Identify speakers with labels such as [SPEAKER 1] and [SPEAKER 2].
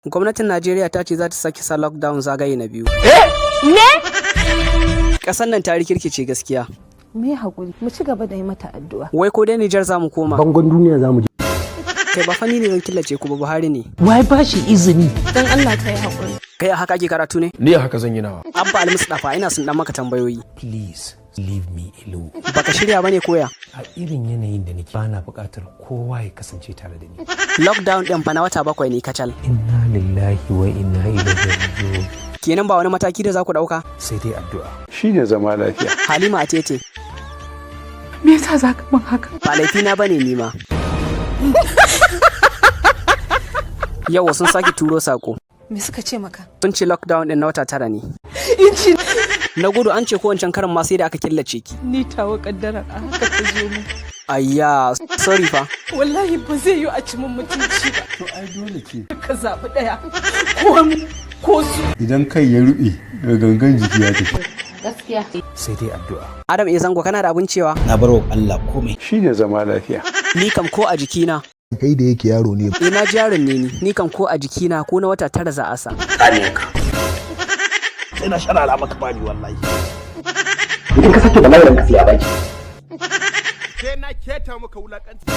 [SPEAKER 1] Gwamnatin Najeriya ta ce za ta sake sa lockdown zagaye na biyu.
[SPEAKER 2] Me?
[SPEAKER 1] Ƙasar nan ta rikirkice gaskiya.
[SPEAKER 2] Me haƙuri, mu ci gaba da yi mata addu'a.
[SPEAKER 1] Wai ko dai Nijar za mu koma?
[SPEAKER 3] Bangon duniya za mu je.
[SPEAKER 1] Kai ba fani ne zan killace ku ba, Buhari ne.
[SPEAKER 3] Wai ba shi izini.
[SPEAKER 2] Dan Allah ka yi haƙuri.
[SPEAKER 1] Kai a haka ake karatu ne?
[SPEAKER 4] Ni a haka zan yi nawa.
[SPEAKER 1] Abba Al-Mustafa ina sun dan maka tambayoyi.
[SPEAKER 3] Please leave me alone.
[SPEAKER 1] Baka shirya bane koya?
[SPEAKER 3] A irin yanayin da nake bana buƙatar kowa ya kasance tare da ni.
[SPEAKER 1] Lockdown ɗin fa na wata 7 ne kacal.
[SPEAKER 3] Inna lillahi wa inna ilaihi raji'un.
[SPEAKER 1] Kenan ba wani mataki da za ku ɗauka?
[SPEAKER 3] Sai dai addu'a.
[SPEAKER 4] Shine zama lafiya.
[SPEAKER 1] Halima a tete.
[SPEAKER 2] Me yasa za ka min haka?
[SPEAKER 1] Ba laifina bane ni ma. Yau sun sake turo sako.
[SPEAKER 2] Me suka ce maka?
[SPEAKER 1] Sun ce lockdown ɗin na wata 9 ne.
[SPEAKER 2] Inci
[SPEAKER 1] Na gudu an ce ko wancan karin ma sai da aka killace ki.
[SPEAKER 2] ni tawa kaddara a haka ta zo mu.
[SPEAKER 1] Ayya, sorry fa.
[SPEAKER 2] Wallahi ba zai yi a ci mun mutunci ba.
[SPEAKER 4] To ai dole ce.
[SPEAKER 2] Ka zaɓi ɗaya. Ko mu ko su.
[SPEAKER 4] Idan kai ya ruɓe ga gangan jiki ya tafi.
[SPEAKER 2] Gaskiya.
[SPEAKER 3] Sai dai addu'a.
[SPEAKER 1] Adam iya zango kana da abin cewa?
[SPEAKER 5] Na bar wa Allah komai.
[SPEAKER 4] Shine zama lafiya.
[SPEAKER 1] Ni kam ko a jikina.
[SPEAKER 5] Kai da yake yaro ne.
[SPEAKER 1] Ina jarin ne ni kam ko a jikina ko na wata 9 za a sa.
[SPEAKER 5] Sai na sharara maka bani wallahi.
[SPEAKER 3] Idan ka sake bala'in ka sai a baki.
[SPEAKER 4] Sai na keta maka wulakanci.